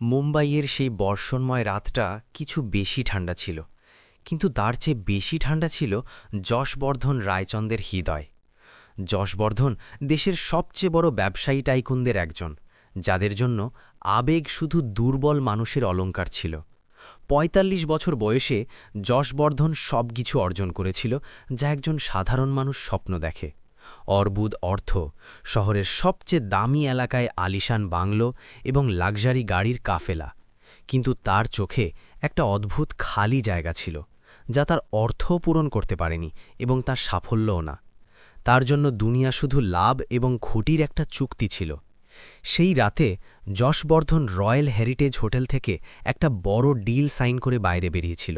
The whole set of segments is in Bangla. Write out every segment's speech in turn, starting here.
মুম্বাইয়ের সেই বর্ষণময় রাতটা কিছু বেশি ঠান্ডা ছিল, কিন্তু তার চেয়ে বেশি ঠান্ডা ছিল যশবর্ধন রায়চন্দের হৃদয়। যশবর্ধন দেশের সবচেয়ে বড় ব্যবসায়ী টাইকুনদের একজন, যাদের জন্য আবেগ শুধু দুর্বল মানুষের অলংকার ছিল। ৪৫ বছর বয়সে যশবর্ধন সব কিছু অর্জন করেছিল যা একজন সাধারণ মানুষ স্বপ্ন দেখে। অর্বুদ অর্থ, শহরের সবচেয়ে দামি এলাকায় আলিশান বাংলো এবং লাক্সারি গাড়ির কাফেলা। কিন্তু তার চোখে একটা অদ্ভুত খালি জায়গা ছিল, যা তার অর্থও পূরণ করতে পারেনি এবং তার সাফল্যও না। তার জন্য দুনিয়া শুধু লাভ এবং খুঁটির একটা চুক্তি ছিল। সেই রাতে যশবর্ধন রয়্যাল হেরিটেজ হোটেল থেকে একটা বড় ডিল সাইন করে বাইরে বেরিয়েছিল।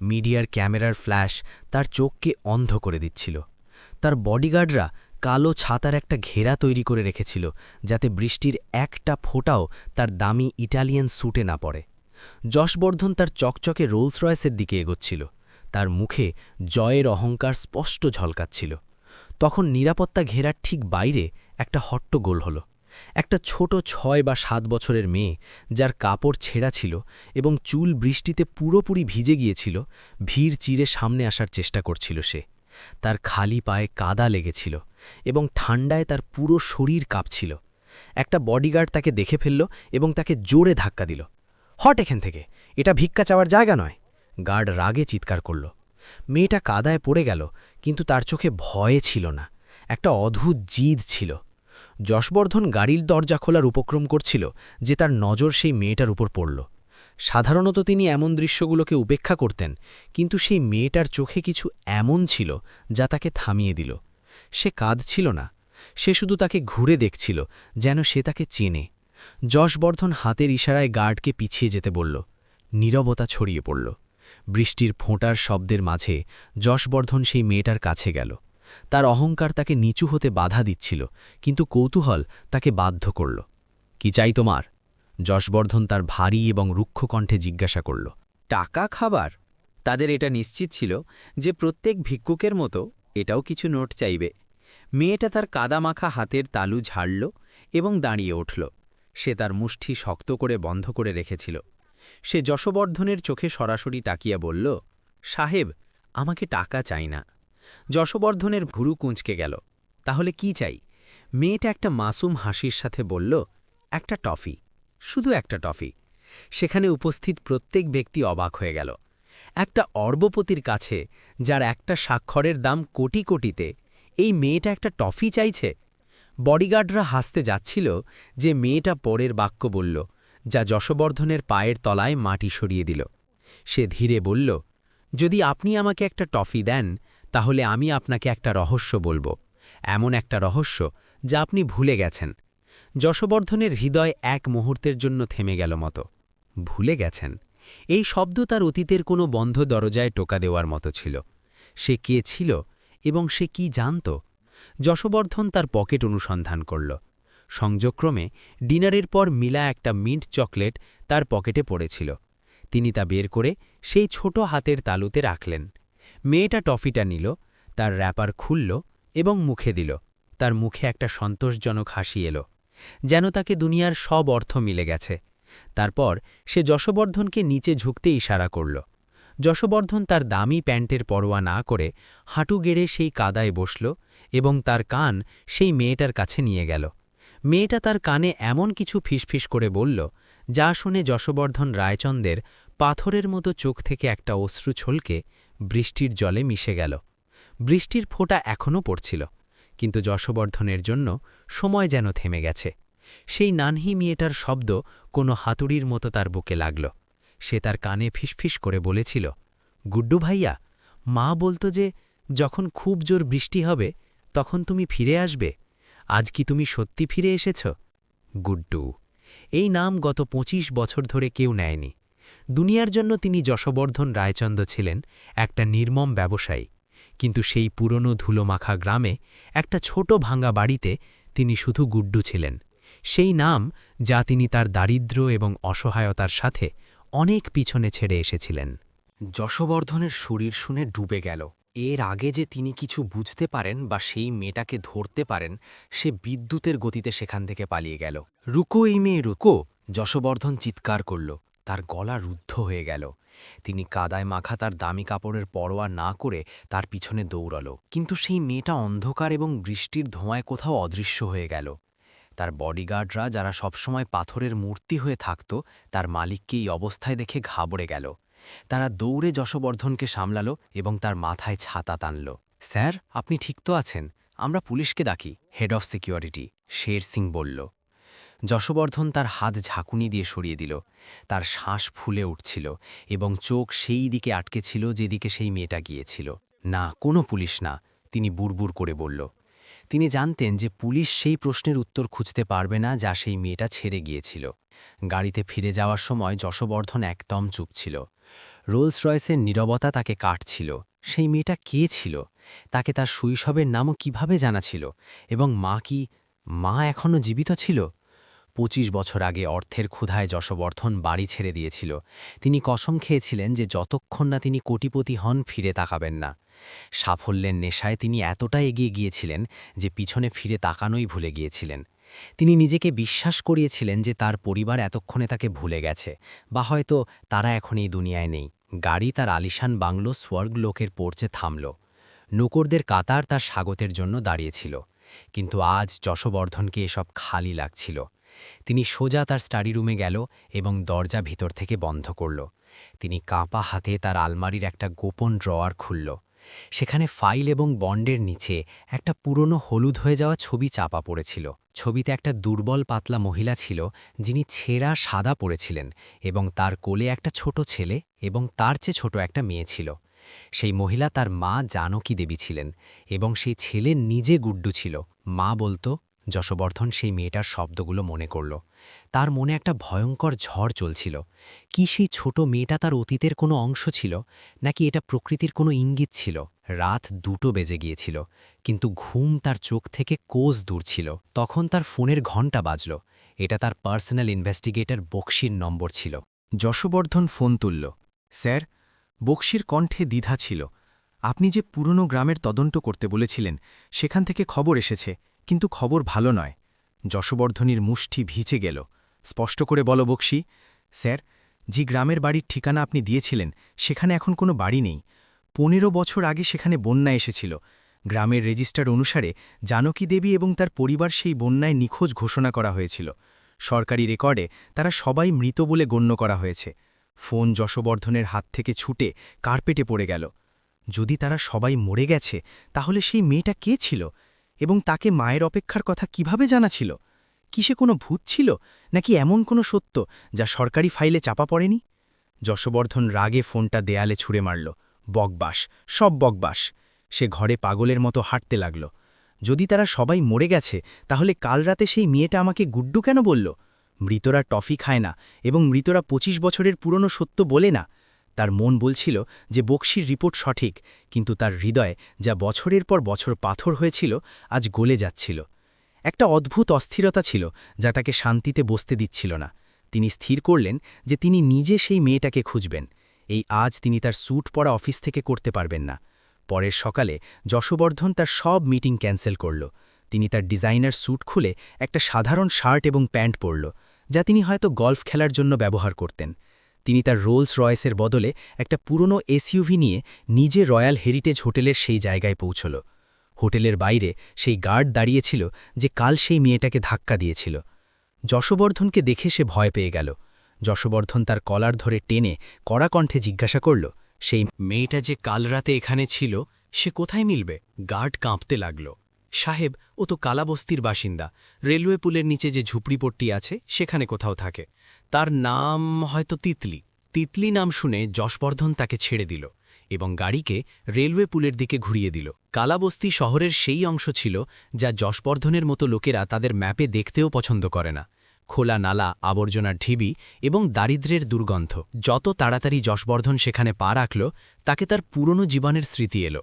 মিডিয়ার ক্যামেরার ফ্ল্যাশ তার চোখকে অন্ধ করে দিচ্ছিল। তার বডিগার্ডরা কালো ছাতার একটা ঘেরা তৈরি করে রেখেছিল, যাতে বৃষ্টির একটা ফোঁটাও তার দামি ইটালিয়ান স্যুটে না পড়ে। যশবর্ধন তার চকচকে রোলস রয়েসের দিকে এগোচ্ছিল, তার মুখে জয়ের অহংকার স্পষ্ট ঝলকাচ্ছিল। তখন নিরাপত্তা ঘেরার ঠিক বাইরে একটা হট্টগোল হল। একটা ছোট ৬ বা ৭ বছরের মেয়ে, যার কাপড় ছেঁড়া ছিল এবং চুল বৃষ্টিতে পুরোপুরি ভিজে গিয়েছিল, ভিড় চিরে সামনে আসার চেষ্টা করছিল। সে তার খালি পায়ে কাদা লেগেছিল এবং ঠান্ডায় তার পুরো শরীর কাঁপছিল। একটা বডিগার্ড তাকে দেখে ফেলল এবং তাকে জোরে ধাক্কা দিল। হট এখান থেকে, এটা ভিক্ষা চাওয়ার জায়গা নয়। গার্ড রাগে চিৎকার করল। মেয়েটা কাদায় পড়ে গেল, কিন্তু তার চোখে ভয়ে ছিল না, একটা অদ্ভুত জিদ ছিল। যশবর্ধন গাড়ির দরজা খোলার উপক্রম করছিল যে তার নজর সেই মেয়েটার উপর পড়ল। সাধারণত তিনি এমন দৃশ্যগুলোকে উপেক্ষা করতেন, কিন্তু সেই মেয়েটার চোখে কিছু এমন ছিল যা তাকে থামিয়ে দিল। সে কাঁদছিল না, সে শুধু তাকে ঘুরে দেখছিল, যেন সে তাকে চেনে। যশবর্ধন হাতের ইশারায় গার্ডকে পিছিয়ে যেতে বলল। নীরবতা ছড়িয়ে পড়ল। বৃষ্টির ফোঁটার শব্দের মাঝে যশবর্ধন সেই মেয়েটার কাছে গেল। তার অহংকার তাকে নিচু হতে বাধা দিচ্ছিল, কিন্তু কৌতূহল তাকে বাধ্য করল। কি চাই তোমার? যশবর্ধন তার ভারী এবং রুক্ষ কণ্ঠে জিজ্ঞাসা করল। টাকা, খাবার? তাদের এটা নিশ্চিত ছিল যে প্রত্যেক ভিক্ষুকের মতো এটাও কিছু নোট চাইবে। মেয়েটা তার কাদামাখা হাতের তালু ঝাড়ল এবং দাঁড়িয়ে উঠল। সে তার মুষ্টি শক্ত করে বন্ধ করে রেখেছিল। সে যশবর্ধনের চোখে সরাসরি তাকিয়া বলল, সাহেব, আমাকে টাকা চাই না। যশবর্ধনের ভুরু কুঁচকে গেল। তাহলে কি চাই? মেয়েটা একটা মাসুম হাসির সাথে বলল, একটা টফি, শুধু একটা টফি। সেখানে উপস্থিত প্রত্যেক ব্যক্তি অবাক হয়ে গেল। একটা অর্বপতির কাছে, যার একটা স্বাক্ষরের দাম কোটি কোটিতে, এই মেয়েটা একটা টফি চাইছে। বডিগার্ডরা হাসতে যাচ্ছিল যে মেয়েটা পরের বাক্য বলল, যা যশবর্ধনের পায়ের তলায় মাটি সরিয়ে দিল। সে ধীরে বলল, যদি আপনি আমাকে একটা টফি দেন, তাহলে আমি আপনাকে একটা রহস্য বলবো, এমন একটা রহস্য যা আপনি ভুলে গেছেন। যশবর্ধনের হৃদয় এক মুহূর্তের জন্য থেমে গেল মতো। ভুলে গেছেন, এই শব্দ তার অতীতের কোনো বন্ধ দরজায় টোকা দেওয়ার মতো ছিল। সে কে ছিল এবং সে কি জানত? যশবর্ধন তার পকেট অনুসন্ধান করল। সংযোগক্রমে ডিনারের পর মিলা একটা মিন্ট চকলেট তার পকেটে পড়েছিল। তিনি তা বের করে সেই ছোট হাতের তালুতে রাখলেন। মেয়েটা টফিটা নিল, তার র্যাপার খুলল এবং মুখে দিল। তার মুখে একটা সন্তোষজনক হাসি এলো, যেন তাকে দুনিয়ার সব অর্থ মিলে গেছে। তারপর সে যশবর্ধনকে নিচে ঝুঁকতে ইশারা করল। যশবর্ধন তার দামি প্যান্টের পরোয়া না করে হাঁটু গেড়ে সেই কাদায় বসল এবং তার কান সেই মেয়েটার কাছে নিয়ে গেল। মেয়েটা তার কানে এমন কিছু ফিসফিস করে বলল, যা শুনে যশবর্ধন রায়চন্দের পাথরের মতো চোখ থেকে একটা অশ্রু ছলকে বৃষ্টির জলে মিশে গেল। বৃষ্টির ফোঁটা এখনও পড়ছিল, কিন্তু যশবর্ধনের জন্য সময় যেন থেমে গেছে। সেই নানহি মেয়েটার শব্দ কোনো হাতুড়ির মতো তার বুকে লাগল। সে তার কানে ফিসফিস করে বলেছিল, গুড্ডু ভাইয়া, মা বলতো যে যখন খুব জোর বৃষ্টি হবে তখন তুমি ফিরে আসবে। আজ কি তুমি সত্যি ফিরে এসেছ? গুড্ডু, এই নাম গত ২৫ বছর ধরে কেউ নেয়নি। দুনিয়ার জন্য তিনি যশবর্ধন রায়চন্দ ছিলেন একটা নির্মম ব্যবসায়ী, কিন্তু সেই পুরনো ধুলোমাখা গ্রামে একটা ছোট ভাঙা বাড়িতে তিনি শুধু গুড্ডু ছিলেন। সেই নাম যা তিনি তার দারিদ্র্য এবং অসহায়তার সাথে অনেক পিছনে ছেড়ে এসেছিলেন। যশবর্ধনের শরীর শুনে ডুবে গেল। এর আগে যে তিনি কিছু বুঝতে পারেন বা সেই মেয়েটাকে ধরতে পারেন, সে বিদ্যুতের গতিতে সেখান থেকে পালিয়ে গেল। রুকো এই মেয়ে, রুকো! যশবর্ধন চিৎকার করল, তার গলা রুদ্ধ হয়ে গেল। তিনি কাদায় মাখা তার দামি কাপড়ের পরোয়া না করে তার পিছনে দৌড়াল, কিন্তু সেই মেয়েটা অন্ধকার এবং বৃষ্টির ধোঁয়ায় কোথাও অদৃশ্য হয়ে গেল। তার বডিগার্ডরা, যারা সবসময় পাথরের মূর্তি হয়ে থাকত, তার মালিককে এই অবস্থায় দেখে ঘাবড়ে গেল। তারা দৌড়ে যশবর্ধনকে সামলাল এবং তার মাথায় ছাতা টানল। স্যার, আপনি ঠিক তো আছেন? আমরা পুলিশকে ডাকি। হেড অফ সিকিউরিটি শের সিং বলল। যশবর্ধন তার হাত ঝাঁকুনি দিয়ে সরিয়ে দিল। তার শ্বাস ফুলে উঠছিল এবং চোখ সেই দিকে আটকে ছিল যেদিকে সেই মেয়েটা গিয়েছিল। না, কোনো পুলিশ না, তিনি বুড়বুড় করে বলল। তিনি জানতেন যে পুলিশ সেই প্রশ্নের উত্তর খুঁজতে পারবে না যা সেই মেয়েটা ছেড়ে গিয়েছিল। গাড়িতে ফিরে যাওয়ার সময় যশবর্ধন একদম চুপ ছিল। রোলস রয়েসের নীরবতা তাকে কাটছিল। সেই মেয়েটা কে ছিল? তাকে তার শৈশবের নামও কিভাবে জানা ছিল? এবং মা এখনও জীবিত ছিল? ২৫ বছর আগে অর্থের ক্ষুধায় যশবর্ধন বাড়ি ছেড়ে দিয়েছিল। তিনি কসম খেয়েছিলেন যে যতক্ষণ না তিনি কোটিপতি হন ফিরে তাকাবেন না। সাফল্যের নেশায় তিনি এতটাই এগিয়ে গিয়েছিলেন যে পিছনে ফিরে তাকানোই ভুলে গিয়েছিলেন। তিনি নিজেকে বিশ্বাস করিয়েছিলেন যে তার পরিবার এতক্ষণে তাকে ভুলে গেছে, বা হয়তো তারা এখন এই দুনিয়ায় নেই। গাড়ি তার আলিশান বাংলো স্বর্গলোকের পোর্চে থামল। নূকরদের কাতার তার স্বাগতের জন্য দাঁড়িয়েছিল। কিন্তু আজ যশবর্ধনকে এসব খালি লাগছিল। তিনি সোজা তার স্টাডি রুমে গেল এবং দরজা ভিতর থেকে বন্ধ করল। তিনি কাঁপা হাতে তার আলমারির একটা গোপন ড্রয়ার খুলল। সেখানে ফাইল এবং বন্ডের নিচে একটা পুরনো হলুদ হয়ে যাওয়া ছবি চাপা পড়েছিল। ছবিতে একটা দুর্বল পাতলা মহিলা ছিল, যিনি ছেঁড়া সাদা পরেছিলেন, এবং তার কোলে একটা ছোট ছেলে এবং তার চেয়ে ছোট একটা মেয়ে ছিল। সেই মহিলা তার মা জানকী দেবী ছিলেন, এবং সেই ছেলে নিজে গুড্ডু ছিল। মা বলতো। যশবর্ধন সেই মেয়েটার শব্দগুলো মনে করল। তার মনে একটা ভয়ঙ্কর ঝড় চলছিল। কি সেই ছোট মেয়েটা তার অতীতের কোনো অংশ ছিল, নাকি এটা প্রকৃতির কোনো ইঙ্গিত ছিল? রাত ২টো বেজে গিয়েছিল, কিন্তু ঘুম তার চোখ থেকে কোষ দূর ছিল। তখন তার ফোনের ঘণ্টা বাজল। এটা তার পার্সোনাল ইনভেস্টিগেটর বক্সির নম্বর ছিল। যশবর্ধন ফোন তুলল। স্যার, বক্সির কণ্ঠে দ্বিধা ছিল। আপনি যে পুরনো গ্রামের তদন্ত করতে বলেছিলেন, সেখান থেকে খবর এসেছে, কিন্তু খবর ভালো নয়। যশবর্ধনীর মুষ্টি ভিজে গেল। স্পষ্ট করে বলো বক্সি। স্যার, যে গ্রামের বাড়ির ঠিকানা আপনি দিয়েছিলেন, সেখানে এখন কোনো বাড়ি নেই। ১৫ বছর আগে সেখানে বন্যা এসেছিল। গ্রামের রেজিস্টার অনুসারে জানকী দেবী এবং তার পরিবার সেই বন্যায় নিখোঁজ ঘোষণা করা হয়েছিল। সরকারি রেকর্ডে তারা সবাই মৃত বলে গণ্য করা হয়েছে। ফোন যশবর্ধনের হাত থেকে ছুটে কার্পেটে পড়ে গেল। যদি তারা সবাই মরে গেছে, তাহলে সেই মেয়েটা কে ছিল, এবং তাকে মায়ের অপেক্ষার কথা কিভাবে জানা ছিল? কি সে কোনো ভূত ছিল, নাকি এমন কোনো সত্য যা সরকারি ফাইলে চাপা পড়েনি? যশবর্ধন রাগে ফোনটা দেয়ালে ছুঁড়ে মারল। বকবাস, সব বকবাস। সে ঘরে পাগলের মতো হাঁটতে লাগল। যদি তারা সবাই মরে গেছে, তাহলে কাল রাতে সেই মেয়েটা আমাকে গুড্ডু কেন বলল? মৃতরা টফি খায় না, এবং মৃতরা ২৫ বছরের পুরনো সত্য বলে না। তার মন বলছিল যে বক্সির রিপোর্ট সঠিক, কিন্তু তার হৃদয়, যা বছরের পর বছর পাথর হয়েছিল, আজ গলে যাচ্ছিল। একটা অদ্ভুত অস্থিরতা ছিল যা তাকে শান্তিতে বসতে দিচ্ছিল না। তিনি স্থির করলেন যে তিনি নিজে সেই মেয়েটাকে খুঁজবেন। এই আজ তিনি তার স্যুট পরা অফিস থেকে করতে পারবেন না। পরের সকালে যশবর্ধন তার সব মিটিং ক্যান্সেল করল। তিনি তার ডিজাইনার স্যুট খুলে একটা সাধারণ শার্ট এবং প্যান্ট পরল, যা তিনি হয়তো গল্ফ খেলার জন্য ব্যবহার করতেন। তিনি তার রোলস রয়েসের বদলে একটা পুরনো এসইউভি নিয়ে নিজে রয়্যাল হেরিটেজ হোটেলের সেই জায়গায় পৌঁছল। হোটেলের বাইরে সেই গার্ড দাঁড়িয়েছিল যে কাল সেই মেয়েটাকে ধাক্কা দিয়েছিল। যশবর্ধনকে দেখে সে ভয় পেয়ে গেল। যশবর্ধন তার কলার ধরে টেনে কড়া কণ্ঠে জিজ্ঞাসা করল, সেই মেয়েটা যে কাল রাতে এখানে ছিল, সে কোথায় মিলবে? গার্ড কাঁপতে লাগল। সাহেব, ও তো কালাবস্তির বাসিন্দা। রেলওয়ে পুলের নিচে যে ঝুপড়িপট্টি আছে, সেখানে কোথাও থাকে। তার নাম হয়তো তিতলি। তিতলি নাম শুনে যশবর্ধন তাকে ছেড়ে দিল এবং গাড়িকে রেলওয়ে পুলের দিকে ঘুরিয়ে দিল। কালাবস্তি শহরের সেই অংশ ছিল যা যশবর্ধনের মতো লোকেরা তাদের ম্যাপে দেখতেও পছন্দ করে না। খোলা নালা, আবর্জনার ঢিবি এবং দারিদ্র্যের দুর্গন্ধ। যত তাড়াতাড়ি যশবর্ধন সেখানে পা রাখল, তাকে তার পুরনো জীবনের স্মৃতি এলো।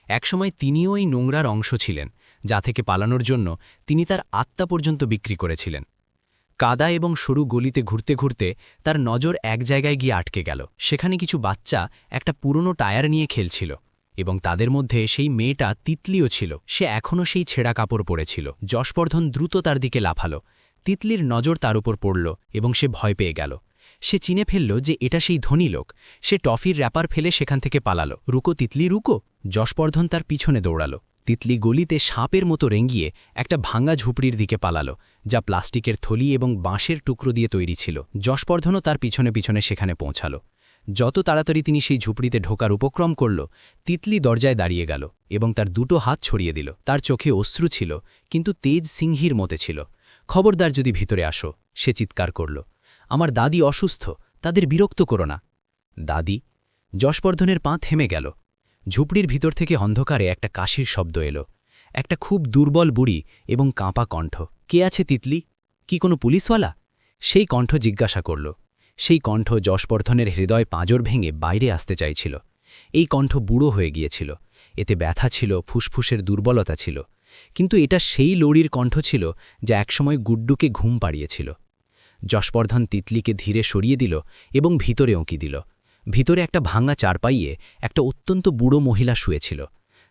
একসময় তিনিও এই নোংরার অংশ ছিলেন, যা থেকে পালানোর জন্য তিনি তার আত্মা পর্যন্ত বিক্রি করেছিলেন। কাদা এবং সরু গলিতে ঘুরতে ঘুরতে তার নজর এক জায়গায় গিয়ে আটকে গেল। সেখানে কিছু বাচ্চা একটা পুরনো টায়ার নিয়ে খেলছিল, এবং তাদের মধ্যে সেই মেয়েটা তিতলিও ছিল। সে এখনও সেই ছেঁড়া কাপড় পরেছিল। যশবর্ধন দ্রুত তার দিকে লাফালো। তিতলির নজর তার উপর পড়ল এবং সে ভয় পেয়ে গেল। সে চিনে ফেলল যে এটা সেই ধনী লোক। সে টফির র্যাপার ফেলে সেখান থেকে পালালো। রুকো তিতলি রুকো! যশবর্ধন তার পিছনে দৌড়ালো। তিতলি গলিতে সাপের মতো রেঙ্গিয়ে একটা ভাঙা ঝুপড়ির দিকে পালালো, যা প্লাস্টিকের থলি এবং বাঁশের টুকরো দিয়ে তৈরি ছিল। যশবর্ধনও তার পিছনে পিছনে সেখানে পৌঁছালো। যত তাড়াতাড়ি তিনি সেই ঝুপড়িতে ঢোকার উপক্রম করল, তিতলি দরজায় দাঁড়িয়ে গেল এবং তার দুটো হাত ছড়িয়ে দিল। তার চোখে অশ্রু ছিল, কিন্তু তেজ সিংহীর মতে ছিল। খবরদার যদি ভিতরে আসো, সে চিৎকার করল। আমার দাদি অসুস্থ, তাদের বিরক্ত করো না। দাদি? যশবর্ধনের পা থেমে গেল। ঝুপড়ির ভিতর থেকে অন্ধকারে একটা কাশির শব্দ এলো, একটা খুব দুর্বল বুড়ি এবং কাঁপা কণ্ঠ। কে আছে তিতলি? কি কোনো পুলিশওয়ালা? সেই কণ্ঠ জিজ্ঞাসা করল। সেই কণ্ঠ যশবর্ধনের হৃদয় পাঁজর ভেঙে বাইরে আসতে চাইছিল। এই কণ্ঠ বুড়ো হয়ে গিয়েছিল, এতে ব্যথা ছিল, ফুসফুসের দুর্বলতা ছিল। কিন্তু এটা সেই লড়ির কণ্ঠ ছিল যা একসময় গুড্ডুকে ঘুম পাড়িয়েছিল। যশবর্ধন তিতলিকে ধীরে সরিয়ে দিল এবং ভিতরে উঁকি দিল। ভিতরে একটা ভাঙা চারপাইয়ে একটা অত্যন্ত বুড়ো মহিলা শুয়েছিল।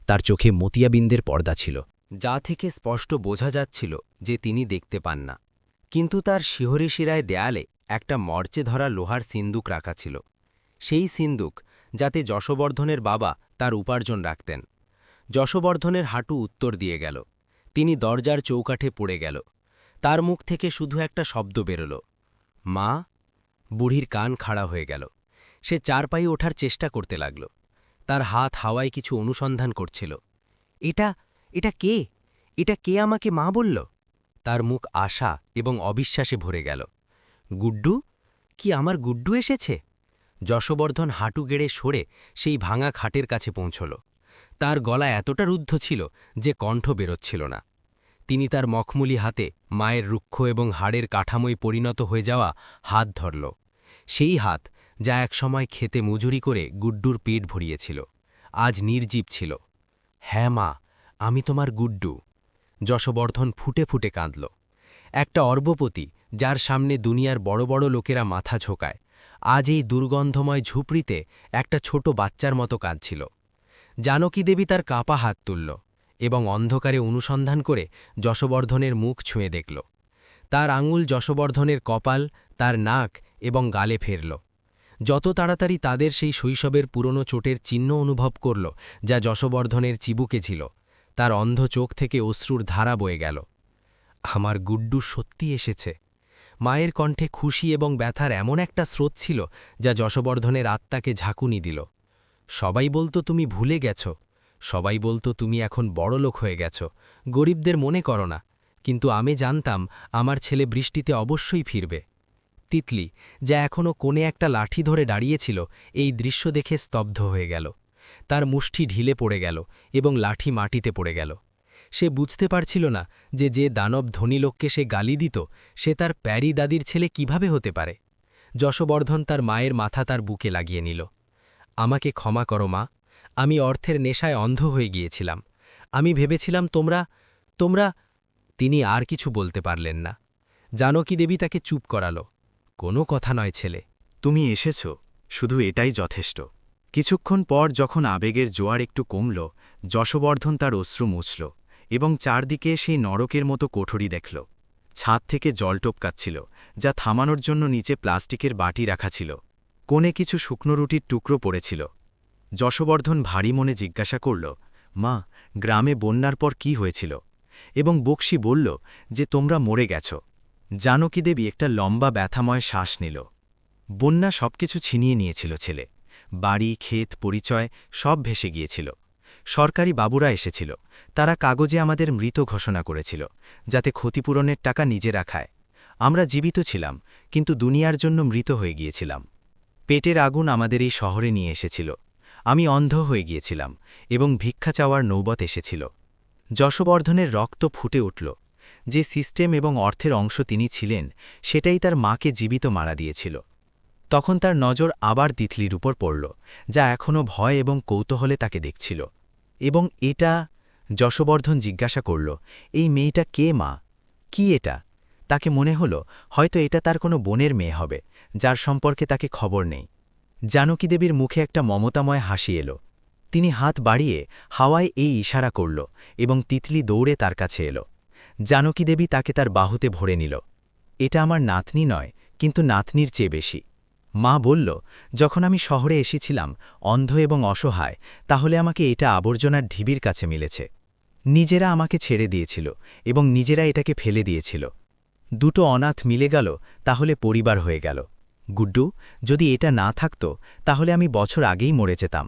তার চোখে মতিয়াবিন্দের পর্দা ছিল, যা থেকে স্পষ্ট বোঝা যাচ্ছিল যে তিনি দেখতে পান না। কিন্তু তার শিহরে শিরায় দেয়ালে একটা মরচে ধরা লোহার সিন্দুক রাখা ছিল, সেই সিন্দুক যাতে যশবর্ধনের বাবা তার উপার্জন রাখতেন। যশবর্ধনের হাঁটু উত্তর দিয়ে গেল, তিনি দরজার চৌকাঠে পড়ে গেল। তার মুখ থেকে শুধু একটা শব্দ বেরোল, মা। বুড়ির কান খাড়া হয়ে গেল। সে চারপায়ে ওঠার চেষ্টা করতে লাগল। তার হাত হাওয়ায় কিছু অনুসন্ধান করছিল। এটা এটা কে? এটা কে আমাকে মা বলল? তার মুখ আশা এবং অবিশ্বাসে ভরে গেল। গুড্ডু? কি আমার গুড্ডু এসেছে? যশবর্ধন হাঁটু গেড়ে সরে সেই ভাঙা খাটের কাছে পৌঁছল। তার গলা এতটা রুদ্ধ ছিল যে কণ্ঠ বেরোচ্ছিল না। তিনি তার মখমুলি হাতে মায়ের রুক্ষ এবং হাড়ের কাঠামোয় পরিণত হয়ে যাওয়া হাত ধরল, সেই হাত যা একসময় খেতে মজুরি করে গুড্ডুর পেট ভরিয়েছিল, আজ নির্জীব ছিল। হ্যাঁ মা, আমি তোমার গুড্ডু। যশবর্ধন ফুটে ফুটে কাঁদল। একটা অর্বপতি, যার সামনে দুনিয়ার বড় বড় লোকেরা মাথা ঝোঁকায়, আজ এই দুর্গন্ধময় ঝুপড়িতে একটা ছোট বাচ্চার মতো কাঁদছিল। জানকী দেবী তার কাঁপা হাত তুলল এবং অন্ধকারে অনুসন্ধান করে যশবর্ধনের মুখ ছুঁয়ে দেখল। তার আঙুল যশবর্ধনের কপাল, তার নাক এবং গালে ফেরল। যত তাড়াতাড়ি তাদের সেই শৈশবের পুরনো চোটের চিহ্ন অনুভব করল যা যশবর্ধনের চিবুকে ছিল, তার অন্ধ চোখ থেকে অশ্রুর ধারা বয়ে গেল। আমার গুড্ডু সত্যি এসেছে। মায়ের কণ্ঠে খুশি এবং ব্যথার এমন একটা স্রোত ছিল যা যশবর্ধনের আত্মাকে ঝাঁকুনি দিল। সবাই বলতো তুমি ভুলে গেছ, সবাই বলতো তুমি এখন বড়লোক হয়ে গেছ, গরিবদের মনে করো না। কিন্তু আমি জানতাম আমার ছেলে বৃষ্টিতে অবশ্যই ফিরবে। তিতলি, যা এখনও কোণে একটা লাঠি ধরে দাঁড়িয়েছিল, এই দৃশ্য দেখে স্তব্ধ হয়ে গেল। তার মুষ্টি ঢিলে পড়ে গেল এবং লাঠি মাটিতে পড়ে গেল। সে বুঝতে পারছিল না যে যে দানব ধনী লোককে সে গালি দিত, সে তার প্যারি দাদির ছেলে কিভাবে হতে পারে। যশবর্ধন তার মায়ের মাথা তার বুকে লাগিয়ে নিল। আমাকে ক্ষমা করো মা, আমি অর্থের নেশায় অন্ধ হয়ে গিয়েছিলাম। আমি ভেবেছিলাম তোমরা। তিনি আর কিছু বলতে পারলেন না। জানকী দেবী তাকে চুপ করালো। কোনো কথা নয় ছেলে। তুমি এসেছ, শুধু এটাই যথেষ্ট। কিছুক্ষণ পর যখন আবেগের জোয়ার একটু কমল, যশবর্ধন তার অশ্রু মুছল এবং চারদিকে সেই নরকের মতো কোঠরি দেখল। ছাদ থেকে জল টপকাচ্ছিল, যা থামানোর জন্য নিচে প্লাস্টিকের বাটি রাখা ছিল। কোণে কিছু শুকনো রুটির টুকরো পড়েছিল। যশবর্ধন ভারী মনে জিজ্ঞাসা করল, মা, গ্রামে বন্যার পর কি হয়েছিল? এবং বক্সি বলল যে তোমরা মরে গেছ। জানকী দেবী একটা লম্বা ব্যথাময় শ্বাস নিল। বন্যা সবকিছু ছিনিয়ে নিয়েছিল ছেলে। বাড়ি, ক্ষেত, পরিচয় সব ভেসে গিয়েছিল। সরকারি বাবুরা এসেছিল, তারা কাগজে আমাদের মৃত ঘোষণা করেছিল, যাতে ক্ষতিপূরণের টাকা নিজেরা খায়। আমরা জীবিত ছিলাম, কিন্তু দুনিয়ার জন্য মৃত হয়ে গিয়েছিলাম। পেটের আগুন আমাদের এই শহরে নিয়ে এসেছিল। আমি অন্ধ হয়ে গিয়েছিলাম এবং ভিক্ষা চাওয়ার নৌবত এসেছিল। যশবর্ধনের রক্ত ফুটে উঠল। যে সিস্টেম এবং অর্থের অংশ তিনি ছিলেন, সেটাই তার মাকে জীবিত মারা দিয়েছিল। তখন তার নজর আবার তিতলির উপর পড়ল, যা এখনও ভয় এবং কৌতূহলে তাকে দেখছিল। এবং এটা? যশবর্ধন জিজ্ঞাসা করল, এই মেয়েটা কে মা? কি এটা? তাকে মনে হল হয়তো এটা তার কোনো বোনের মেয়ে হবে, যার সম্পর্কে তাকে খবর নেই। জানকী দেবীর মুখে একটা মমতাময় হাসি এলো। তিনি হাত বাড়িয়ে হাওয়ায় এই ইশারা করল এবং তিতলি দৌড়ে তার কাছে এলো। জানকী দেবী তাকে তার বাহুতে ভরে নিল। এটা আমার নাতনি নয়, কিন্তু নাতনির চেয়ে বেশি। মা বলল, যখন আমি শহরে এসেছিলাম অন্ধ এবং অসহায়, তাহলে আমাকে এটা আবর্জনার ঢিবির কাছে মিলেছে। নিজেরা আমাকে ছেড়ে দিয়েছিল এবং নিজেরা এটাকে ফেলে দিয়েছিল। দুটো অনাথ মিলে গেল, তাহলে পরিবার হয়ে গেল। গুড্ডু, যদি এটা না থাকত তাহলে আমি বছর আগেই মরে যেতাম।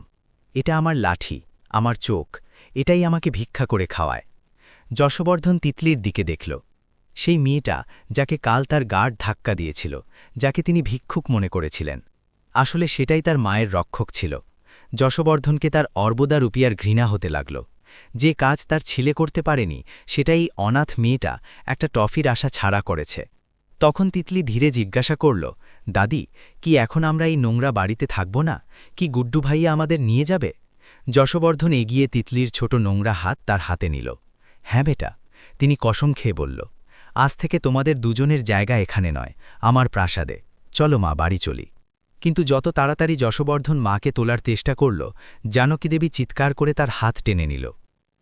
এটা আমার লাঠি, আমার চোখ, এটাই আমাকে ভিক্ষা করে খাওয়ায়। যশবর্ধন তিতলির দিকে দেখল। সেই মেয়েটা, যাকে কাল তার গার্ড ধাক্কা দিয়েছিল, যাকে তিনি ভিক্ষুক মনে করেছিলেন, আসলে সেটাই তার মায়ের রক্ষক ছিল। যশবর্ধনকে তার অর্বদা রুপিয়ার ঘৃণা হতে লাগল। যে কাজ তার ছেলে করতে পারেনি, সেটাই অনাথ মেয়েটা একটা টফির আশা ছাড়া করেছে। তখন তিতলি ধীরে জিজ্ঞাসা করল, দাদি, কি এখন আমরা এই নোংরা বাড়িতে থাকব না? কি গুড্ডু ভাইয়া আমাদের নিয়ে যাবে? যশবর্ধন এগিয়ে তিতলির ছোট নোংরা হাত তার হাতে নিল। হ্যাঁ বেটা, তিনি কসম খেয়ে বলল, আজ থেকে তোমাদের দুজনের জায়গা এখানে নয়, আমার প্রাসাদে। চলো মা, বাড়ি চলি। কিন্তু যত তাড়াতাড়ি যশবর্ধন মাকে তোলার চেষ্টা করল, জানকী দেবী চিৎকার করে তার হাত টেনে নিল।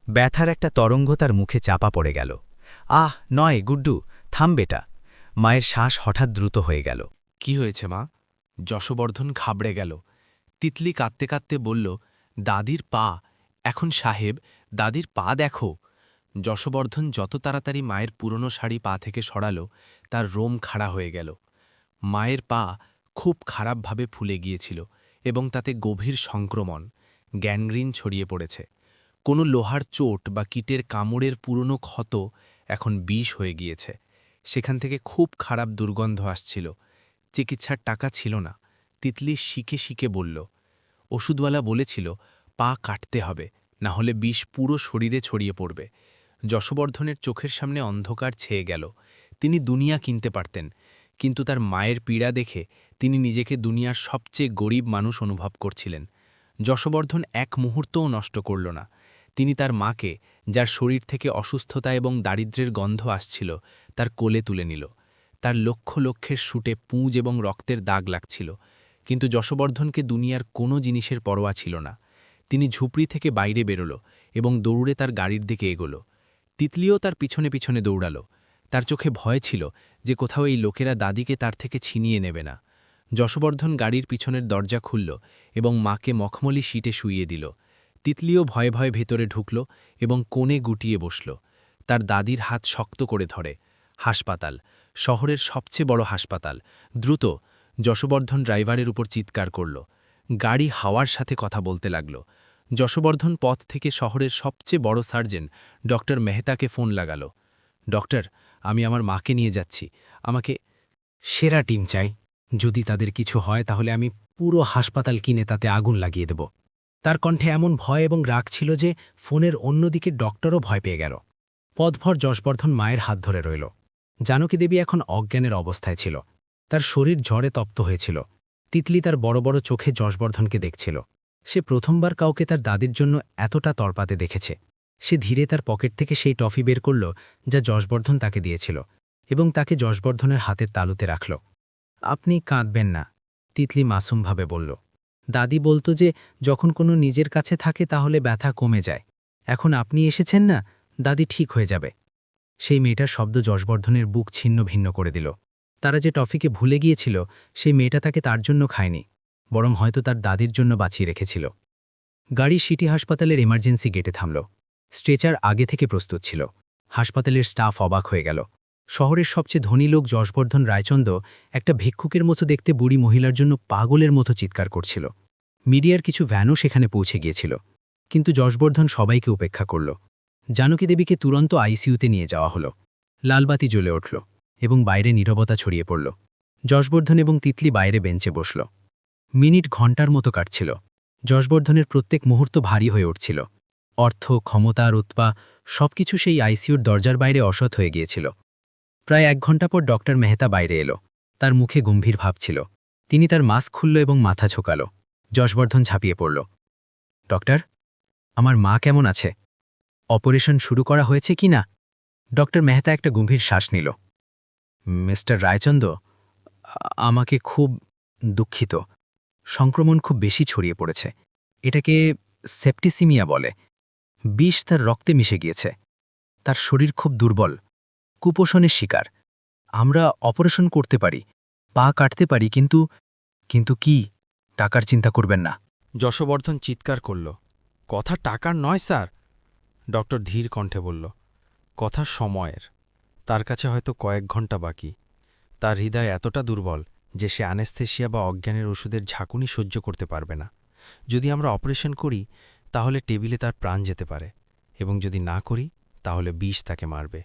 ব্যথার একটা তরঙ্গ তার মুখে চাপা পড়ে গেল। আহ নয় গুড্ডু, থাম বেটা। মায়ের শ্বাস হঠাৎ দ্রুত হয়ে গেল। কি হয়েছে মা? যশবর্ধন ঘাবড়ে গেল। তিতলি কাঁদতে কাঁদতে বলল, দাদির পা। এখন সাহেব, দাদির পা দেখো। যশবর্ধন যত তাড়াতাড়ি মায়ের পুরনো শাড়ি পা থেকে সরাল, তার রোম খাড়া হয়ে গেল। মায়ের পা খুব খারাপভাবে ফুলে গিয়েছিল এবং তাতে গভীর সংক্রমণ, গ্যাংগ্রিন ছড়িয়ে পড়েছে। কোনো লোহার চোট বা কীটের কামড়ের পুরনো ক্ষত এখন বিষ হয়ে গিয়েছে। সেখান থেকে খুব খারাপ দুর্গন্ধ আসছিল। চিকিৎসার টাকা ছিল না। তিতলি শিকে শিকে বলল, ওষুধওয়ালা বলেছিল পা কাটতে হবে, না হলে বিষ পুরো শরীরে ছড়িয়ে পড়বে। যশবর্ধনের চোখের সামনে অন্ধকার ছেয়ে গেল। তিনি দুনিয়া কিনতে পারতেন, কিন্তু তার মায়ের পীড়া দেখে তিনি নিজেকে দুনিয়ার সবচেয়ে গরিব মানুষ অনুভব করছিলেন। যশবর্ধন এক মুহূর্তও নষ্ট করল না। তিনি তার মাকে, যার শরীর থেকে অসুস্থতা এবং দারিদ্র্যের গন্ধ আসছিল, তার কোলে তুলে নিল। তার লক্ষ লক্ষের শুটে পুঁজ এবং রক্তের দাগ লাগছিল, কিন্তু যশবর্ধনকে দুনিয়ার কোনো জিনিসের পরোয়া ছিল না। তিনি ঝুপড়ি থেকে বাইরে বেরোল এবং দৌড়ে তার গাড়ির দিকে এগোল। তিতলিও তার পিছনে পিছনে দৌড়াল। তার চোখে ভয় ছিল যে কোথাও এই লোকেরা দাদিকে তার থেকে ছিনিয়ে নেবে না। যশবর্ধন গাড়ির পিছনের দরজা খুলল এবং মাকে মখমলি সিটে শুইয়ে দিল। তিতলিও ভয়ে ভয়ে ভেতরে ঢুকল এবং কোণে গুটিয়ে বসল। তার দাদির হাত শক্ত করে ধরে। হাসপাতাল, শহরের সবচেয়ে বড় হাসপাতাল। দ্রুত! যশবর্ধন ড্রাইভারের উপর চিৎকার করল। গাড়ি হাওয়ার সাথে কথা বলতে লাগল। যশবর্ধন পথ থেকে শহরের সবচেয়ে বড় সার্জন ডক্টর মেহতাকে ফোন লাগাল। ডক্টর, আমি আমার মাকে নিয়ে যাচ্ছি। আমাকে সেরা টিম চাই। যদি তাদের কিছু হয় তাহলে আমি পুরো হাসপাতাল কিনে তাতে আগুন লাগিয়ে দেব। তার কণ্ঠে এমন ভয় এবং রাগ ছিল যে ফোনের অন্যদিকে ডক্টরও ভয় পেয়ে গেল। পথভর যশবর্ধন মায়ের হাত ধরে রইল। জানকী দেবী এখন অজ্ঞানের অবস্থায় ছিল। তার শরীর ঝড়ে তপ্ত হয়েছিল। তিতলি তার বড় বড় চোখে যশবর্ধনকে দেখছিল। সে প্রথমবার কাউকে তার দাদির জন্য এতটা তরপাতে দেখেছে। সে ধীরে তার পকেট থেকে সেই টফি বের করল যা যশবর্ধন তাকে দিয়েছিল, এবং তাকে যশবর্ধনের হাতের তালুতে রাখল। আপনি কাঁদবেন না, তিতলি মাসুমভাবে বলল। দাদি বলতো যে যখন কোনো নিজের কাছে থাকে তাহলে ব্যথা কমে যায়। এখন আপনি এসেছেন না, দাদি ঠিক হয়ে যাবে। সেই মেয়েটার শব্দ যশবর্ধনের বুক ছিন্ন ভিন্ন করে দিল। তারা যে টফিকে ভুলে গিয়েছিল, সেই মেয়েটা তাকে তার জন্য খায়নি, বরং হয়তো তার দাদির জন্য বাঁচিয়ে রেখেছিল। গাড়ি সিটি হাসপাতালের এমার্জেন্সি গেটে থামল। স্ট্রেচার আগে থেকে প্রস্তুত ছিল। হাসপাতালের স্টাফ অবাক হয়ে গেল। শহরের সবচেয়ে ধনী লোক যশবর্ধন রায়চন্দ একটা ভিক্ষুকের মতো দেখতে বুড়ি মহিলার জন্য পাগলের মতো চিৎকার করছিল। মিডিয়ার কিছু ভ্যানও সেখানে পৌঁছে গিয়েছিল, কিন্তু যশবর্ধন সবাইকে উপেক্ষা করল। জানকী দেবীকে তুরন্ত আইসিইউতে নিয়ে যাওয়া হলো। লালবাতি জ্বলে উঠল এবং বাইরে নীরবতা ছড়িয়ে পড়ল। যশবর্ধন এবং তিতলি বাইরে বেঞ্চে বসল। মিনিট ঘণ্টার মতো কাটছিল। যশবর্ধনের প্রত্যেক মুহূর্ত ভারী হয়ে উঠছিল। অর্থ, ক্ষমতা আর উৎপা সবকিছু সেই আইসিইউর দরজার বাইরে অসৎ হয়ে গিয়েছিল। প্রায় 1 ঘণ্টা পর ডক্টর মেহতা বাইরে এলো। তার মুখে গম্ভীর ভাব ছিল। তিনি তার মাস্ক খুলল এবং মাথা ঝোঁকাল। যশবর্ধন ঝাঁপিয়ে পড়ল। ডক্টর, আমার মা কেমন আছে? অপারেশন শুরু করা হয়েছে কি না? ডক্টর মেহতা একটা গম্ভীর শ্বাস নিল। মিস্টার রায়চন্দ, আমাকে খুব দুঃখিত। সংক্রমণ খুব বেশি ছড়িয়ে পড়েছে। এটাকে সেপ্টিসিমিয়া বলে। বিষ তার রক্তে মিশে গিয়েছে। তার শরীর খুব দুর্বল, কুপোষণের শিকার। আমরা অপারেশন করতে পারি, পা কাটতে পারি, কিন্তু কিন্তু কি? টাকার চিন্তা করবেন না। যশবর্ধন চিৎকার করল, কথা টাকার নয় স্যার। ডক্টর ধীর কণ্ঠে বলল, কথা সময়ের। তার কাছে হয়তো কয়েক ঘন্টা বাকি। তার হৃদয় এতটা দুর্বল যে সে অ্যানেস্থেশিয়া বা অজ্ঞানের ওষুধের ঝাঁকুনি সহ্য করতে পারবে না। যদি আমরা অপারেশন করি তাহলে টেবিলে তার প্রাণ যেতে পারে, এবং যদি না করি তাহলে বিষ তাকে মারবে।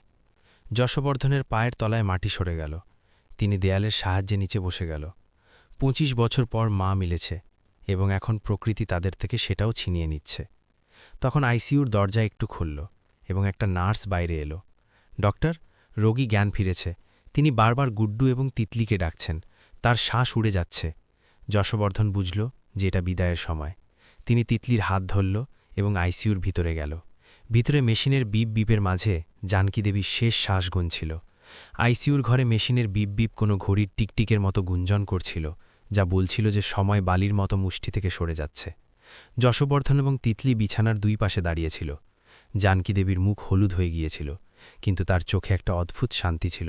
যশবর্ধনের পায়ের তলায় মাটি সরে গেল। তিনি দেয়ালের সাহায্যে নিচে বসে গেল। ২৫ বছর পর মা মিলেছে, এবং এখন প্রকৃতি তাদের থেকে সেটাও ছিনিয়ে নিচ্ছে। তখন আইসিইউর দরজা একটু খুলল এবং একটা নার্স বাইরে এলো। ডক্টর, রোগী জ্ঞান ফিরেছে। তিনি বারবার গুড্ডু এবং তিতলিকে ডাকছেন। তার শ্বাস উড়ে যাচ্ছে। যশবর্ধন বুঝল যে এটা বিদায়ের সময়। তিনি তিতলির হাত ধরল এবং আইসিইউর ভিতরে গেল। ভিতরে মেশিনের বিপ বিপের মাঝে জানকী দেবীর শেষ শ্বাস গুনছিল। আইসিইউর ঘরে মেশিনের বিপ বিপ কোনো ঘড়ির টিকটিকের মতো গুঞ্জন করছিল, যা বলছিল যে সময় বালির মতো মুষ্টি থেকে সরে যাচ্ছে। যশবর্ধন এবং তিতলি বিছানার দুই পাশে দাঁড়িয়েছিল। জানকী দেবীর মুখ হলুদ হয়ে গিয়েছিল, কিন্তু তার চোখে একটা অদ্ভুত শান্তি ছিল,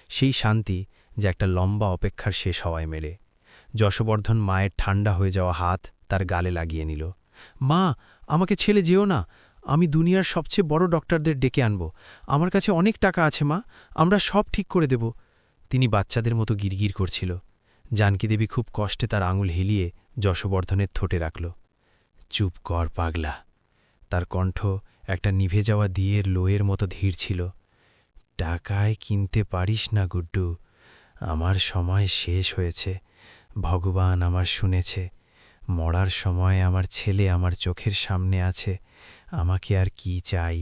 সেই শান্তি যা একটা লম্বা অপেক্ষার শেষ হওয়ায় মেলে। যশবর্ধন মায়ের ঠান্ডা হয়ে যাওয়া হাত তার গালে লাগিয়ে নিল। মা, আমাকে ছেড়ে যেও না। আমি দুনিয়ার সবচেয়ে বড় ডক্টরদের ডেকে আনব। আমার কাছে অনেক টাকা আছে মা, আমরা সব ঠিক করে দেব। তিনি বাচ্চাদের মতো গিরগির করছিল। জানকী দেবী খুব কষ্টে তার আঙুল হেলিয়ে যশবর্ধনের ঠোঁটে রাখল। চুপ কর পাগলা। তার কণ্ঠ একটা নিভে যাওয়া দিয়ের লোয়ের মতো ধীর ছিল। টাকায় কিনতে পারিস না গুড্ডু। আমার সময় শেষ হয়েছে। ভগবান আমার শুনেছে। মরার সময় আমার ছেলে আমার চোখের সামনে আছে। আমাকে আর কি চাই?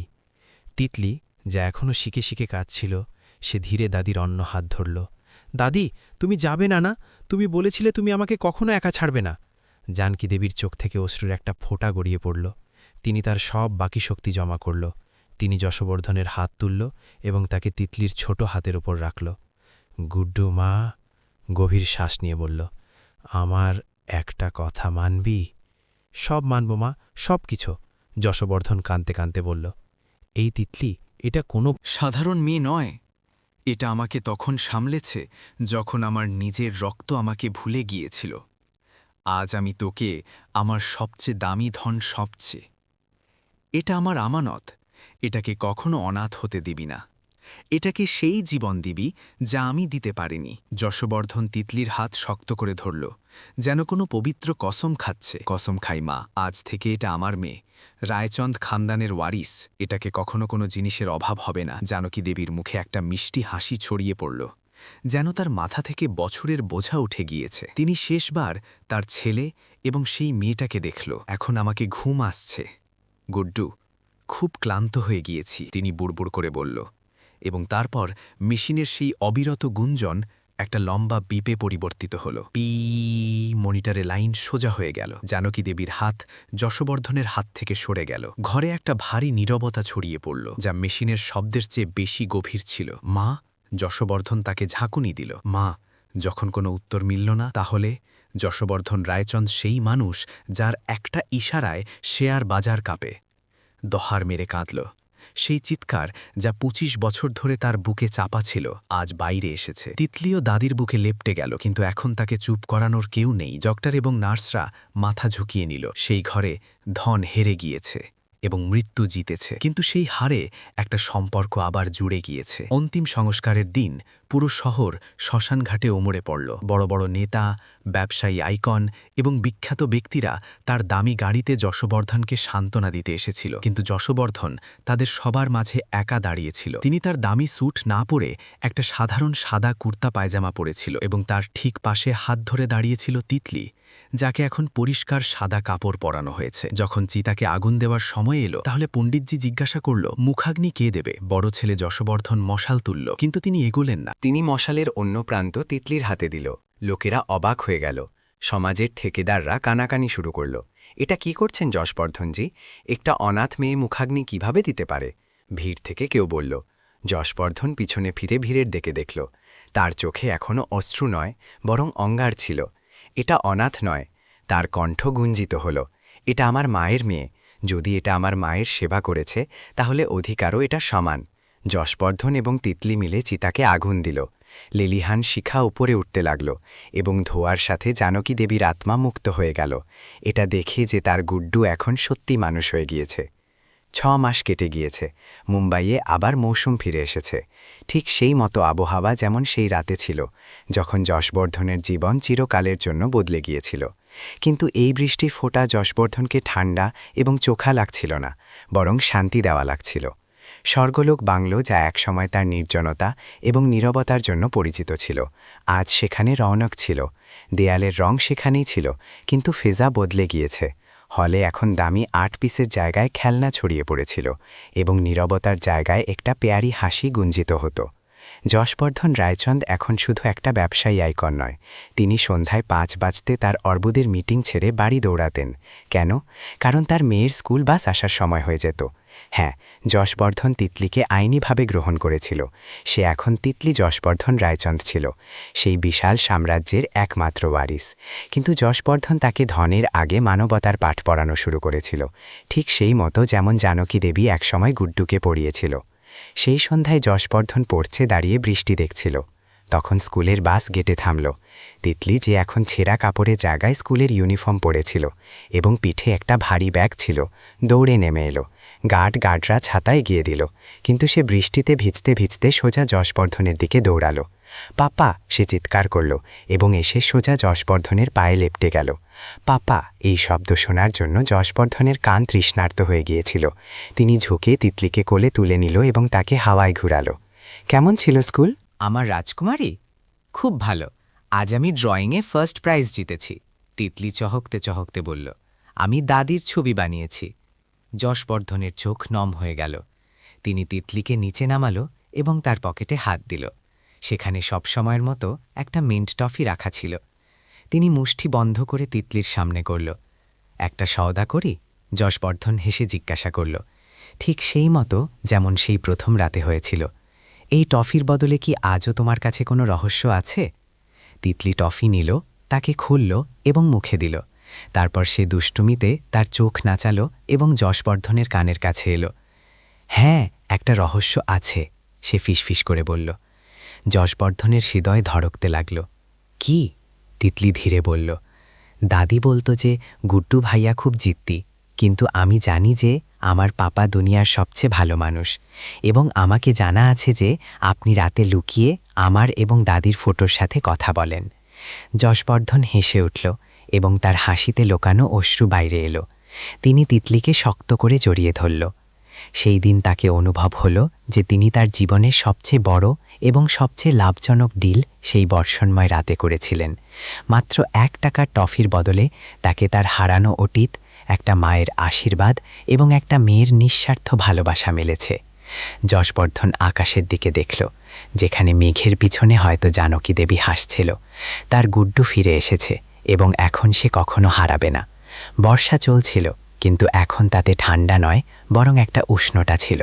তিতলি, যা এখনও শিখে শিখে কাঁদছিল, সে ধীরে দাদির অন্য হাত ধরল। দাদি, তুমি যাবে না না? তুমি বলেছিলে তুমি আমাকে কখনো একা ছাড়বে না। জানকী দেবীর চোখ থেকে অশ্রুর একটা ফোঁটা গড়িয়ে পড়ল। তিনি তার সব বাকি শক্তি জমা করল। তিনি যশবর্ধনের হাত তুলল এবং তাকে তিতলির ছোট হাতের ওপর রাখল। গুড্ডু মা, গভীর শ্বাস নিয়ে বলল, আমার একটা কথা মানবি? সব মানব মা, সব কিছু। যশবর্ধন কাঁদতে কাঁদতে বলল, এই তিতলি, এটা কোনো সাধারণ মেয়ে নয়। এটা আমাকে তখন সামলেছে যখন আমার নিজের রক্ত আমাকে ভুলে গিয়েছিল। আজ আমি তোকে আমার সবচেয়ে দামি ধন, সবচেয়ে। এটা আমার আমানত। এটাকে কখনো অনাথ হতে দিবি না। এটাকে সেই জীবন দিবি যা আমি দিতে পারিনি। যশবর্ধন তিতলির হাত শক্ত করে ধরল, যেন কোনো পবিত্র কসম খাচ্ছে। কসম খাই মা, আজ থেকে এটা আমার মেয়ে, রায়চন্দ খানদানের ওয়ারিস। এটাকে কখনো কোনো জিনিসের অভাব হবে না। জানকী দেবীর মুখে একটা মিষ্টি হাসি ছড়িয়ে পড়ল, যেন তার মাথা থেকে বছরের বোঝা উঠে গিয়েছে। তিনি শেষবার তার ছেলে এবং সেই মেয়েটাকে দেখল। এখন আমাকে ঘুম আসছে গুড্ডু, খুব ক্লান্ত হয়ে গিয়েছি, তিনি বুড়বুড় করে বলল। এবং তারপর মেশিনের সেই অবিরত গুঞ্জন একটা লম্বা বিপে পরিবর্তিত হল। পি, মনিটরে লাইন সোজা হয়ে গেল। জানকী দেবীর হাত যশবর্ধনের হাত থেকে সরে গেল। ঘরে একটা ভারী নীরবতা ছড়িয়ে পড়ল, যা মেশিনের শব্দের চেয়ে বেশি গভীর ছিল। মা, যশবর্ধন তাকে ঝাঁকুনি দিল। মা, যখন কোনো উত্তর মিলল না, তাহলে যশবর্ধন রায়চন্দ সেই মানুষ যার একটা ইশারায় শেয়ার বাজার কাঁপে। দহার মেরে কাঁদল। সেই চিৎকার যা ২৫ বছর ধরে তার বুকে চাপা ছিল, আজ বাইরে এসেছে। তিতলিও দাদির বুকে লেপটে গেল, কিন্তু এখন তাকে চুপ করানোর কেউ নেই। ডক্টর এবং নার্সরা মাথা ঝুঁকিয়ে নিল। সেই ঘরে ধন হেরে গিয়েছে এবং মৃত্যু জিতেছে, কিন্তু সেই হারে একটা সম্পর্ক আবার জুড়ে গিয়েছে। অন্তিম সংস্কারের দিন পুরো শহর শ্মশানঘাটে ওমড়ে পড়ল। বড় বড় নেতা, ব্যবসায়ী, আইকন এবং বিখ্যাত ব্যক্তিরা তার দামি গাড়িতে যশবর্ধনকে সান্ত্বনা দিতে এসেছিল, কিন্তু যশবর্ধন তাদের সবার মাঝে একা দাঁড়িয়েছিল। তিনি তার দামি স্যুট না পরে একটা সাধারণ সাদা কুর্তা পায়জামা পরেছিল, এবং তার ঠিক পাশে হাত ধরে দাঁড়িয়েছিল তিতলি, যাকে এখন পরিষ্কার সাদা কাপড় পরানো হয়েছে। যখন চিতাকে আগুন দেওয়ার সময় এলো, তাহলে পণ্ডিতজি জিজ্ঞাসা করল, মুখাগ্নি কে দেবে? বড় ছেলে যশবর্ধন মশাল তুলল, কিন্তু তিনি এগোলেন না। তিনি মশালের অন্য প্রান্ত তিতলির হাতে দিল। লোকেরা অবাক হয়ে গেল। সমাজের ঠেকেদাররা কানাকানি শুরু করল, এটা কি করছেন যশবর্ধনজি? একটা অনাথ মেয়ে মুখাগ্নি কিভাবে দিতে পারে? ভিড় থেকে কেউ বলল। যশবর্ধন পিছনে ফিরে ভিড়ের দিকে দেখল। তার চোখে এখনও অশ্রু নয়, বরং অঙ্গার ছিল। এটা অনাথ নয়। তার কণ্ঠ গুঞ্জিত হল, এটা আমার মায়ের মেয়ে। যদি এটা আমার মায়ের সেবা করেছে, তাহলে অধিকারও এটা সমান। যশবর্ধন এবং তিতলি মিলে চিতাকে আগুন দিল। লেলিহান শিখা উপরে উঠতে লাগল এবং ধোয়ার সাথে জানকী দেবীর আত্মা মুক্ত হয়ে গেল। এটা দেখে যে তার গুড্ডু এখন সত্যি মানুষ হয়ে গিয়েছে। 6 মাস কেটে গিয়েছে, মুম্বাইয়ে আবার মৌসুম ফিরে এসেছে। ঠিক সেই মতো আবহাওয়া যেমন সেই রাতে ছিল, যখন যশবর্ধনের জীবন চিরকালের জন্য বদলে গিয়েছিল। কিন্তু এই বৃষ্টির ফোঁটা যশবর্ধনকে ঠান্ডা এবং চোখা লাগছিল না, বরং শান্তি দেওয়া লাগছিল। স্বর্গলোক বাংলো, যা একসময় তার নির্জনতা এবং নীরবতার জন্য পরিচিত ছিল, আজ সেখানে রৌনক ছিল। দেয়ালের রং সেখানেই ছিল, কিন্তু ফেজা বদলে গিয়েছে। হলে এখন দামি 8 পিসের জায়গায় খেলনা ছড়িয়ে পড়েছিল এবং নীরবতার জায়গায় একটা পেয়ারি হাসি গুঞ্জিত হতো। যশবর্ধন রায়চন্দ এখন শুধু একটা ব্যবসায়ী আইকন নয়, তিনি সন্ধ্যায় 5 বাজতে তার অর্বুদের মিটিং ছেড়ে বাড়ি দৌড়াতেন। কেন? কারণ তার মেয়ের স্কুল বাস আসার সময় হয়ে যেত। হ্যাঁ, যশবর্ধন তিতলিকে আইনিভাবে গ্রহণ করেছিল। সে এখন তিতলি যশবর্ধন রায়চন্দ ছিল, সেই বিশাল সাম্রাজ্যের একমাত্র ওয়ারিস। কিন্তু যশবর্ধন তাকে ধনের আগে মানবতার পাঠ পড়ানো শুরু করেছিল, ঠিক সেই মতো যেমন জানকী দেবী একসময় গুড্ডুকে পড়িয়েছিল। সেই সন্ধ্যায় যশবর্ধন পড়ছে দাঁড়িয়ে বৃষ্টি দেখছিল। তখন স্কুলের বাস গেটে থামল। তিতলি, যে এখন ছেঁড়া কাপড়ের জায়গায় স্কুলের ইউনিফর্ম পরেছিল এবং পিঠে একটা ভারী ব্যাগ ছিল, দৌড়ে নেমে এলো। গার্ডরা ছাতা এগিয়ে দিল, কিন্তু সে বৃষ্টিতে ভিজতে ভিজতে সোজা যশবর্ধনের দিকে দৌড়ালো। পাপা, সে চিৎকার করল এবং এসে সোজা যশবর্ধনের পায়ে লেপটে গেল। পাপা, এই শব্দ শোনার জন্য যশবর্ধনের কান তৃষ্ণার্ত হয়ে গিয়েছিল। তিনি ঝুঁকে তিতলিকে কোলে তুলে নিল এবং তাকে হাওয়ায় ঘুরালো। কেমন ছিল স্কুল? আমার রাজকুমারী? খুব ভালো। আজ আমি ড্রয়িংয়ে ফার্স্ট প্রাইজ জিতেছি, তিতলি চহকতে চহকতে বলল। আমি দাদির ছবি বানিয়েছি। যশবর্ধনের চোখ নম হয়ে গেল। তিনি তিতলিকে নিচে নামালো এবং তার পকেটে হাত দিল। সেখানে সবসময়ের মতো একটা মিন্ট টফি রাখা ছিল। তিনি মুষ্টি বন্ধ করে তিতলির সামনে করল। একটা সওদা করি? যশবর্ধন হেসে জিজ্ঞাসা করল। ঠিক সেই মতো যেমন সেই প্রথম রাতে হয়েছিল। এই টফির বদলে কি আজও তোমার কাছে কোনো রহস্য আছে? তিতলি টফি নিল, তাকে খুলল এবং মুখে দিল। তারপর সে দুষ্টুমিতে তার চোখ নাচালো এবং যশবর্ধনের কানের কাছে এলো। হ্যাঁ, একটা রহস্য আছে, সে ফিসফিস করে বলল। যশবর্ধনের হৃদয় ধড়কতে লাগল। কি? তিতলি ধীরে বলল। দাদি বলতো যে গুড্ডু ভাইয়া খুব জিদ্দি, কিন্তু আমি জানি যে আমার পাপা দুনিয়ার সবচেয়ে ভালো মানুষ, এবং আমাকে জানা আছে যে আপনি রাতে লুকিয়ে আমার এবং দাদির ফটোর সাথে কথা বলেন। যশবর্ধন হেসে উঠল এবং তার হাসিতে লোকানো অশ্রু বাইরে এলো। তিনি তিতলিকে শক্ত করে জড়িয়ে ধরল। সেই দিন তাকে অনুভব হলো যে তিনি তার জীবনের সবচেয়ে বড় এবং সবচেয়ে লাভজনক ডিল সেই বর্ষণময় রাতে করেছিলেন। মাত্র 1 টাকার টফির বদলে তাকে তার হারানো অতীত, একটা মায়ের আশীর্বাদ এবং একটা মেয়ের নিঃস্বার্থ ভালোবাসা মিলেছে। যশবর্ধন আকাশের দিকে দেখল, যেখানে মেঘের পিছনে হয়তো জানকী দেবী হাসছিল। তার গুড্ডু ফিরে এসেছে এবং এখন সে কখনো হারাবে না। বর্ষা চলছিল, কিন্তু এখন তাতে ঠান্ডা নয়, বরং একটা উষ্ণতা ছিল।